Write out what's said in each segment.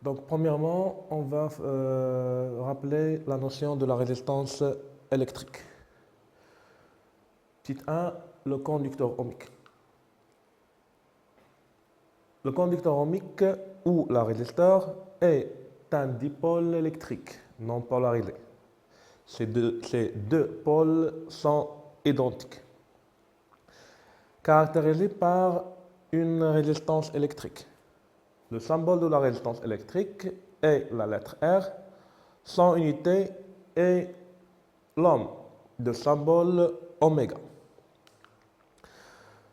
Donc, premièrement, on va rappeler la notion de la résistance électrique. Petit 1, le conducteur ohmique. Le conducteur ohmique ou la résisteur est un dipôle électrique non polarisé. Ces deux pôles sont identiques, caractérisés par une résistance électrique. Le symbole de la résistance électrique est la lettre R. Son unité est l'ohm, de symbole oméga.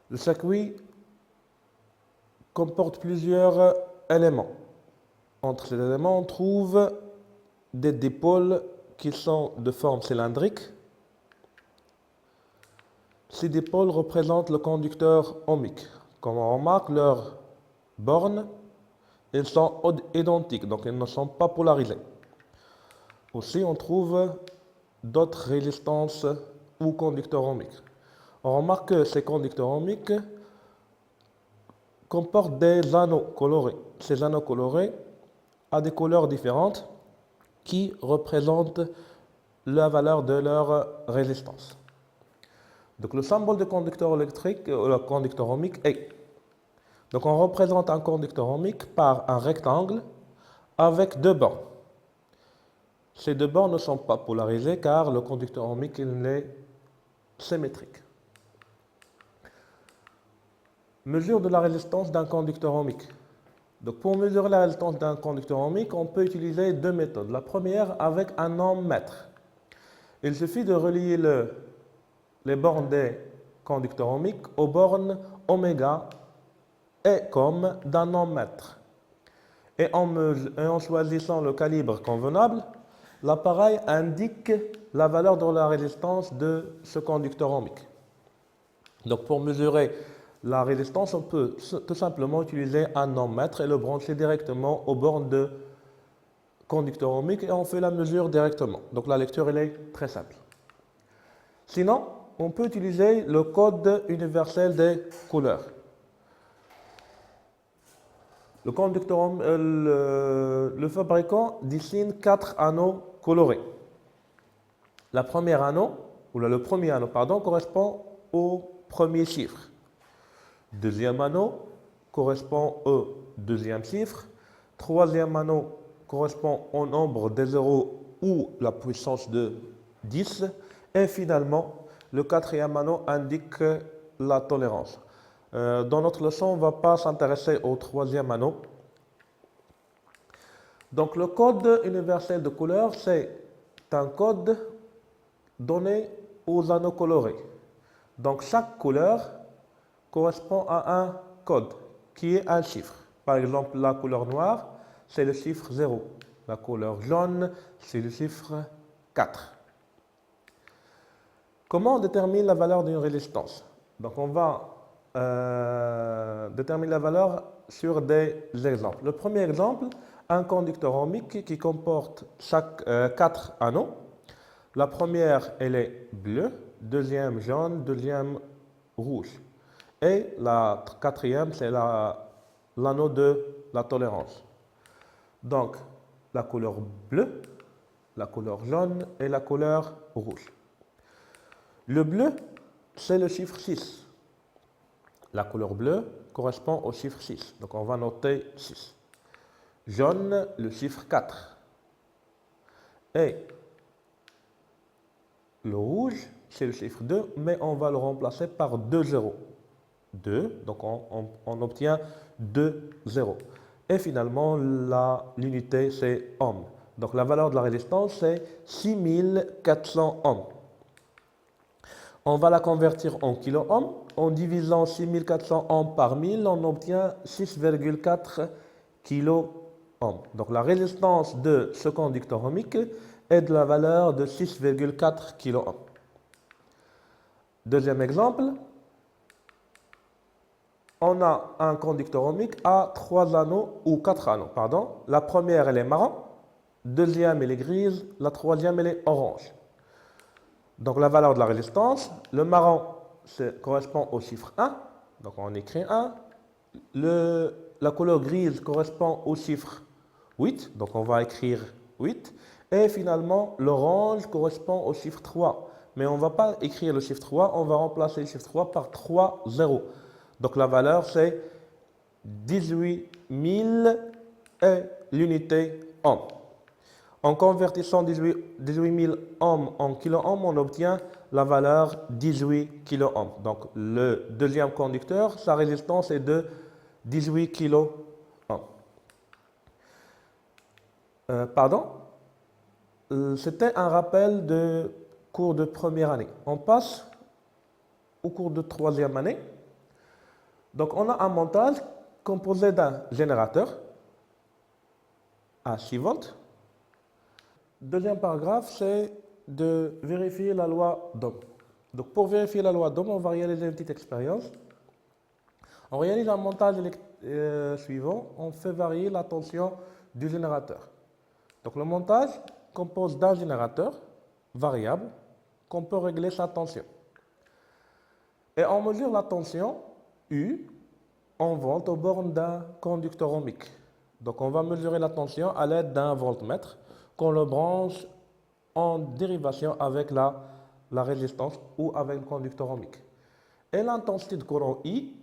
Le circuit comporte plusieurs éléments. Entre ces éléments, on trouve des dipôles qui sont de forme cylindrique. Ces dipôles représentent le conducteur ohmique. Comme on remarque, leurs bornes, ils sont identiques, donc ils ne sont pas polarisés. Aussi, on trouve d'autres résistances ou conducteurs ohmiques. On remarque que ces conducteurs ohmiques comportent des anneaux colorés. Ces anneaux colorés ont des couleurs différentes qui représentent la valeur de leur résistance. Donc le symbole du conducteur électrique, le conducteur ohmique est. Donc on représente un conducteur ohmique par un rectangle avec deux bornes. Ces deux bornes ne sont pas polarisées car le conducteur ohmique il est symétrique. Mesure de la résistance d'un conducteur ohmique. Donc pour mesurer la résistance d'un conducteur ohmique, on peut utiliser deux méthodes. La première avec un ohm-mètre. Il suffit de relier les bornes des conducteurs ohmiques aux bornes oméga et comme d'un ohm-mètre. Et en choisissant le calibre convenable, l'appareil indique la valeur de la résistance de ce conducteur ohmique. Donc pour mesurer la résistance, on peut tout simplement utiliser un ohm-mètre et le brancher directement aux bornes de conducteur ohmique et on fait la mesure directement. Donc la lecture elle est très simple. Sinon, on peut utiliser le code universel des couleurs. Le fabricant dessine 4 anneaux colorés. Le premier anneau correspond au premier chiffre. Deuxième anneau correspond au deuxième chiffre. Troisième anneau correspond au nombre des zéros ou la puissance de 10. Et finalement, le quatrième anneau indique la tolérance. Dans notre leçon, on ne va pas s'intéresser au troisième anneau. Donc le code universel de couleur, c'est un code donné aux anneaux colorés. Donc chaque couleur correspond à un code qui est un chiffre. Par exemple, la couleur noire, c'est le chiffre 0. La couleur jaune, c'est le chiffre 4. Comment on détermine la valeur d'une résistance? Donc on va déterminer la valeur sur des exemples. Le premier exemple, un conducteur ohmique qui comporte 4 anneaux. La première, elle est bleue, deuxième jaune, deuxième rouge. Et la quatrième, c'est l'anneau de la tolérance. Donc, la couleur bleue, la couleur jaune et la couleur rouge. Le bleu, c'est le chiffre 6. La couleur bleue correspond au chiffre 6. Donc, on va noter 6. Jaune, le chiffre 4. Et le rouge, c'est le chiffre 2, mais on va le remplacer par 2 zéros. 2, donc on obtient 2 zéros. Et finalement, l'unité, c'est ohm. Donc la valeur de la résistance, c'est 6400 ohms. On va la convertir en kilo-ohms. En divisant 6400 ohms par 1000, on obtient 6,4 kilo-ohms. Donc la résistance de ce conducteur ohmique est de la valeur de 6,4 kilo-ohms. Deuxième exemple. On a un conducteur ohmique à 3 anneaux ou 4 anneaux, pardon. La première, elle est marron. Deuxième, elle est grise. La troisième, elle est orange. Donc la valeur de la résistance, le marron correspond au chiffre 1. Donc on écrit 1. La couleur grise correspond au chiffre 8, donc on va écrire 8. Et finalement, l'orange correspond au chiffre 3. Mais on ne va pas écrire le chiffre 3, on va remplacer le chiffre 3 par 3 zéros. Donc la valeur, c'est 18 000 et l'unité ohm. En convertissant 18 000 ohms en kilo-ohms, on obtient la valeur 18 kilo-ohms. Donc le deuxième conducteur, sa résistance est de 18 kilo-ohms. Pardon? C'était un rappel de cours de première année. On passe au cours de troisième année. Donc on a un montage composé d'un générateur à 6 volts. Deuxième paragraphe, c'est de vérifier la loi d'Ohm. Donc pour vérifier la loi d'Ohm, on va réaliser une petite expérience. On réalise un montage suivant, on fait varier la tension du générateur. Donc le montage compose d'un générateur variable qu'on peut régler sa tension. Et on mesure la tension U en volts aux bornes d'un conducteur ohmique. Donc on va mesurer la tension à l'aide d'un voltmètre qu'on le branche en dérivation avec la résistance ou avec le conducteur ohmique. Et l'intensité de courant I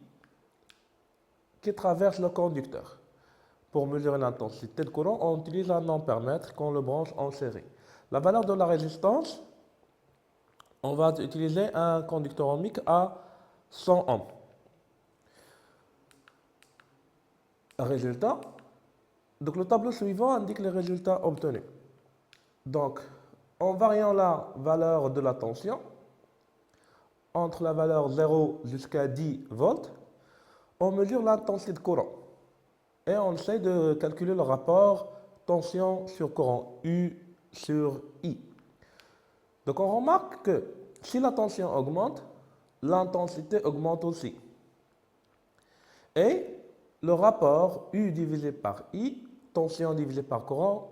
qui traverse le conducteur. Pour mesurer l'intensité de courant, on utilise un ampèremètre qu'on le branche en série. La valeur de la résistance, on va utiliser un conducteur ohmique à 100 ohms. Résultat. Donc le tableau suivant indique les résultats obtenus. Donc, en variant la valeur de la tension, entre la valeur 0 jusqu'à 10 volts, on mesure l'intensité de courant. Et on essaie de calculer le rapport tension sur courant, U sur I. Donc on remarque que si la tension augmente, l'intensité augmente aussi. Et le rapport U divisé par I, tension divisé par courant,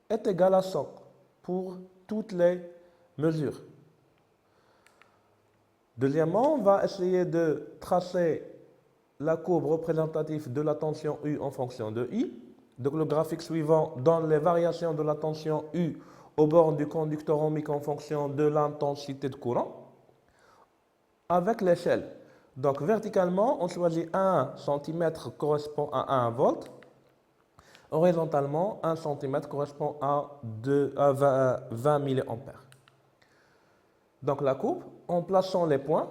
est égal à 100 pour toutes les mesures. Deuxièmement, on va essayer de tracer la courbe représentative de la tension U en fonction de I. Donc le graphique suivant donne les variations de la tension U aux bornes du conducteur ohmique en fonction de l'intensité de courant avec l'échelle. Donc verticalement, on choisit 1 cm correspond à 1 volt. Horizontalement, 1 cm correspond à 20 mA. Donc la courbe, en plaçant les points,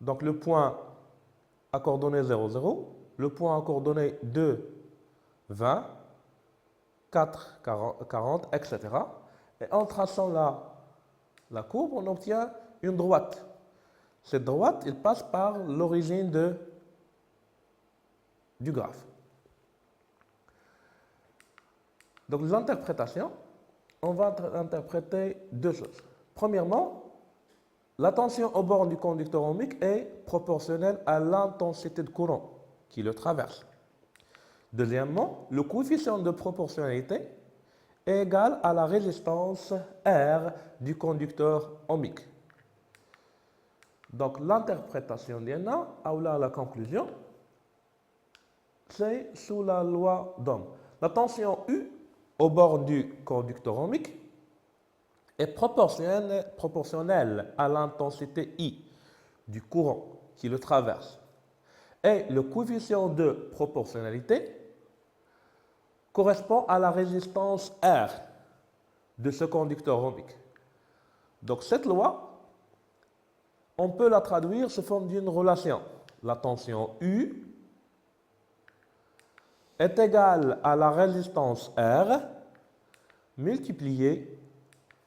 donc le point à coordonnées 0, 0, le point à coordonnées 2, 20, 4, 40, etc. Et en traçant la courbe, on obtient une droite. Cette droite, elle passe par l'origine du graphe. Donc l'interprétation, on va interpréter deux choses. Premièrement, la tension au bord du conducteur ohmique est proportionnelle à l'intensité de courant qui le traverse. Deuxièmement, le coefficient de proportionnalité est égal à la résistance R du conducteur ohmique. Donc l'interprétation d'Iena, ou la conclusion, c'est sous la loi d'Ohm. La tension U au bord du conducteur ohmique est proportionnelle à l'intensité I du courant qui le traverse. Et le coefficient de proportionnalité correspond à la résistance R de ce conducteur ohmique. Donc cette loi, on peut la traduire sous forme d'une relation. La tension U est égale à la résistance R multipliée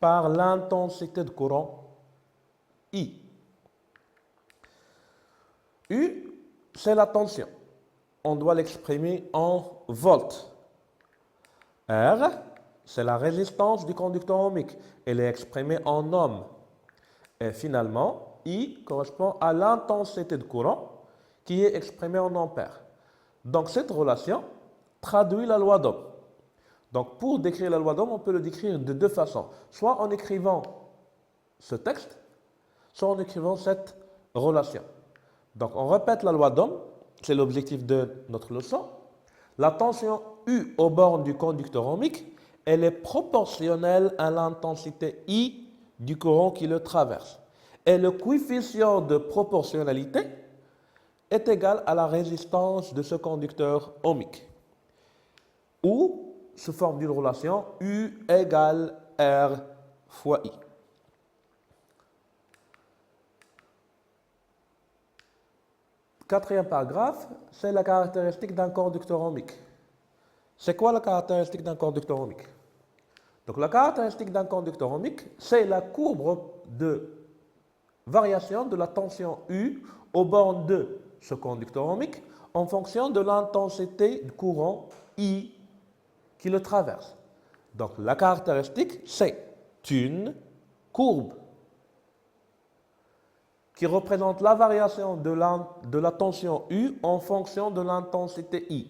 par l'intensité de courant I. U, c'est la tension. On doit l'exprimer en volts. R, c'est la résistance du conducteur ohmique. Elle est exprimée en ohms. Et finalement, I correspond à l'intensité de courant qui est exprimée en ampères. Donc cette relation traduit la loi d'Ohm. Donc pour décrire la loi d'Ohm, on peut le décrire de deux façons. Soit en écrivant ce texte, soit en écrivant cette relation. Donc on répète la loi d'Ohm, c'est l'objectif de notre leçon. La tension U aux bornes du conducteur ohmique, elle est proportionnelle à l'intensité I du courant qui le traverse. Et le coefficient de proportionnalité est égal à la résistance de ce conducteur ohmique. Ou, sous forme d'une relation, U égale R fois I. Quatrième paragraphe, c'est la caractéristique d'un conducteur ohmique. C'est quoi la caractéristique d'un conducteur ohmique? Donc la caractéristique d'un conducteur ohmique, c'est la courbe de variation de la tension U aux bornes de ce conducteur ohmique en fonction de l'intensité du courant I qui le traverse. Donc la caractéristique, c'est une courbe qui représente la variation de la tension U en fonction de l'intensité I.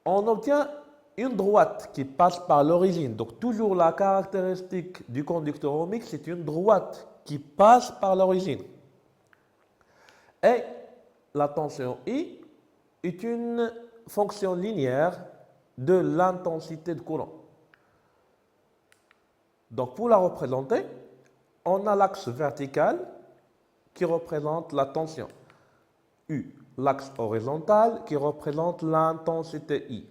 On obtient une droite qui passe par l'origine. Donc toujours la caractéristique du conducteur ohmique, c'est une droite qui passe par l'origine. Et la tension I est une fonction linéaire de l'intensité de courant. Donc pour la représenter, on a l'axe vertical qui représente la tension U, l'axe horizontal qui représente l'intensité I.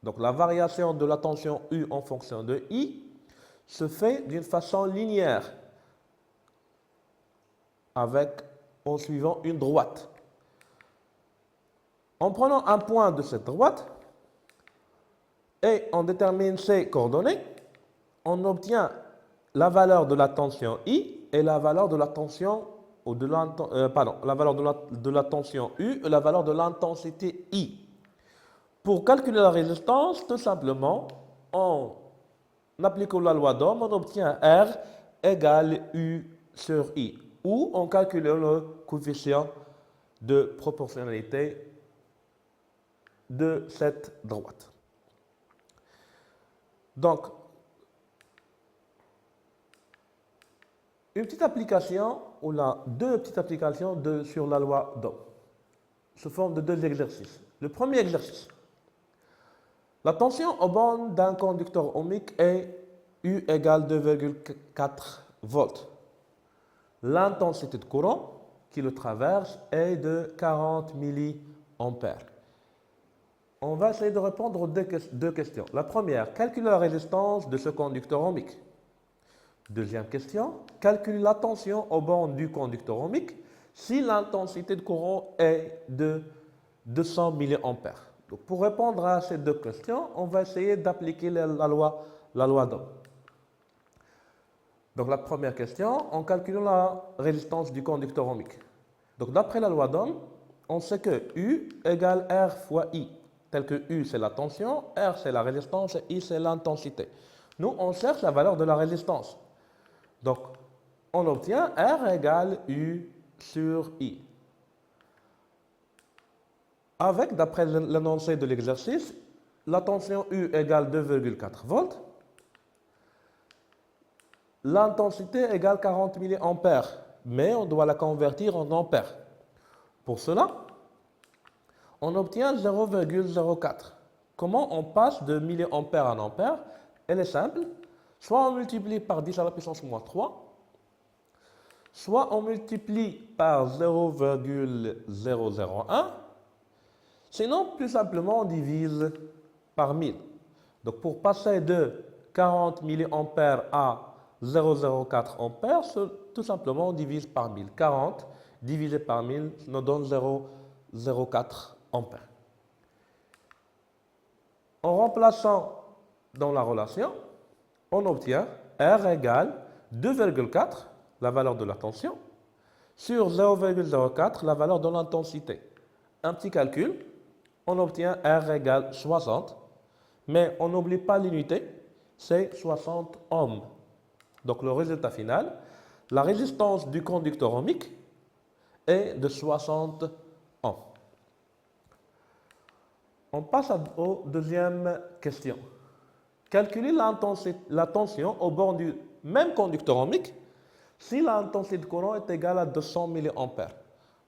Donc la variation de la tension U en fonction de I se fait d'une façon linéaire en suivant une droite. En prenant un point de cette droite et on détermine ses coordonnées, on obtient la valeur de la tension I et la valeur de la tension la valeur de la tension U et la valeur de l'intensité I. Pour calculer la résistance, tout simplement, en appliquant la loi d'Ohm, on obtient R égale U sur I, ou en calculant le coefficient de proportionnalité de cette droite. Donc, une petite application, ou deux petites applications sur la loi d'Ohm, sous forme de deux exercices. Le premier exercice. La tension aux bornes d'un conducteur ohmique est U égale 2,4 volts. L'intensité de courant qui le traverse est de 40 milliampères. On va essayer de répondre aux deux questions. La première, calculer la résistance de ce conducteur ohmique. Deuxième question, calculer la tension aux bornes du conducteur ohmique si l'intensité de courant est de 200 milliampères. Donc, pour répondre à ces deux questions, on va essayer d'appliquer la loi d'Ohm. Donc, la première question, en calculant la résistance du conducteur ohmique. Donc, d'après la loi d'Ohm, on sait que U égale R fois I, tel que U c'est la tension, R c'est la résistance et I c'est l'intensité. Nous, on cherche la valeur de la résistance. Donc, on obtient R égale U sur I. Avec, d'après l'énoncé de l'exercice, la tension U égale 2,4 volts, l'intensité égale 40 milliampères, mais on doit la convertir en ampères. Pour cela, on obtient 0,04. Comment on passe de milliampères en ampères? Elle est simple. Soit on multiplie par 10 à la puissance moins 3, soit on multiplie par 0,001, sinon, plus simplement, on divise par 1000. Donc, pour passer de 40 milliampères à 0,04 ampères, tout simplement, on divise par 1000. 40 divisé par 1000 nous donne 0,04 ampères. En remplaçant dans la relation, on obtient R égale 2,4, la valeur de la tension, sur 0,04, la valeur de l'intensité. Un petit calcul, on obtient R égale 60, mais on n'oublie pas l'unité, c'est 60 ohms. Donc le résultat final, la résistance du conducteur ohmique est de 60 ohms. On passe aux deuxième question. Calculer la tension au bord du même conducteur ohmique si l'intensité de courant est égale à 200 milliampères.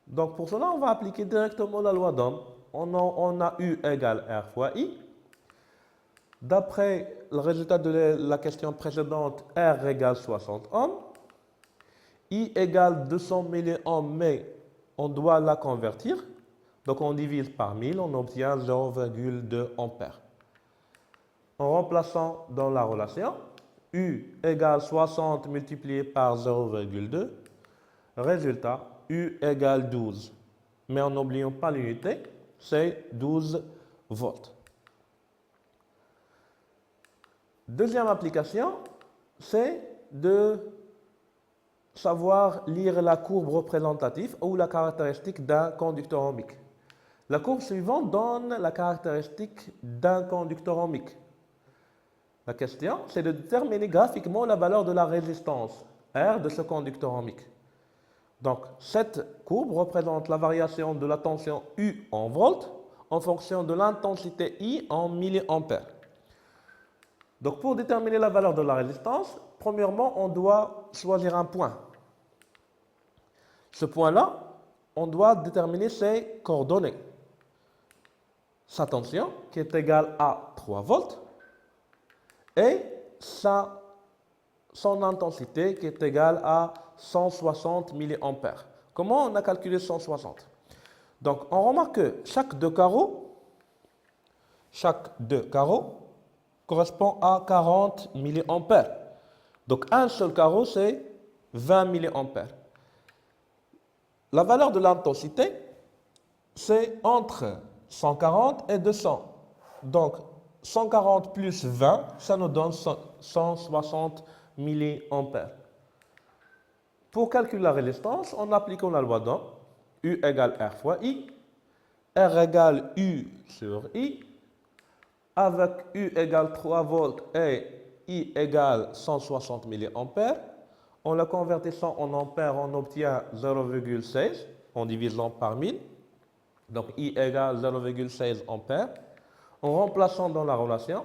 Donc pour cela, on va appliquer directement la loi d'Ohm. on a U égale R fois I. D'après le résultat de la question précédente, R égale 60 ohms. I égale 200 milliohms, mais on doit la convertir. Donc on divise par 1000, on obtient 0,2 ampères. En remplaçant dans la relation, U égale 60 multiplié par 0,2. Résultat, U égale 12. Mais en n'oubliant pas l'unité, c'est 12 volts. Deuxième application, c'est de savoir lire la courbe représentative ou la caractéristique d'un conducteur ohmique. La courbe suivante donne la caractéristique d'un conducteur ohmique. La question, c'est de déterminer graphiquement la valeur de la résistance R de ce conducteur ohmique. Donc, cette courbe représente la variation de la tension U en volts en fonction de l'intensité I en milliampères. Donc, pour déterminer la valeur de la résistance, premièrement, on doit choisir un point. Ce point-là, on doit déterminer ses coordonnées. Sa tension, qui est égale à 3 volts, et son intensité, qui est égale à 160 milliampères. Comment on a calculé 160? Donc, on remarque que chaque deux carreaux correspond à 40 milliampères. Donc, un seul carreau, c'est 20 milliampères. La valeur de l'intensité, c'est entre 140 et 200. Donc, 140 plus 20, ça nous donne 160 milliampères. Pour calculer la résistance, en appliquant la loi d'Ohm, U égale R fois I, R égale U sur I, avec U égale 3 volts et I égale 160 milliampères. En la convertissant en ampères, on obtient 0,16 en divisant par 1000. Donc I égale 0,16 ampères. En remplaçant dans la relation,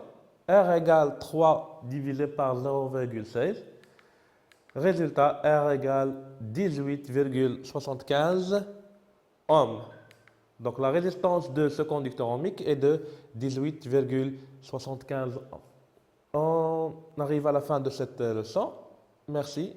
R égale 3 divisé par 0,16. Résultat, R égale 18,75 ohms. Donc la résistance de ce conducteur ohmique est de 18,75 ohms. On arrive à la fin de cette leçon. Merci.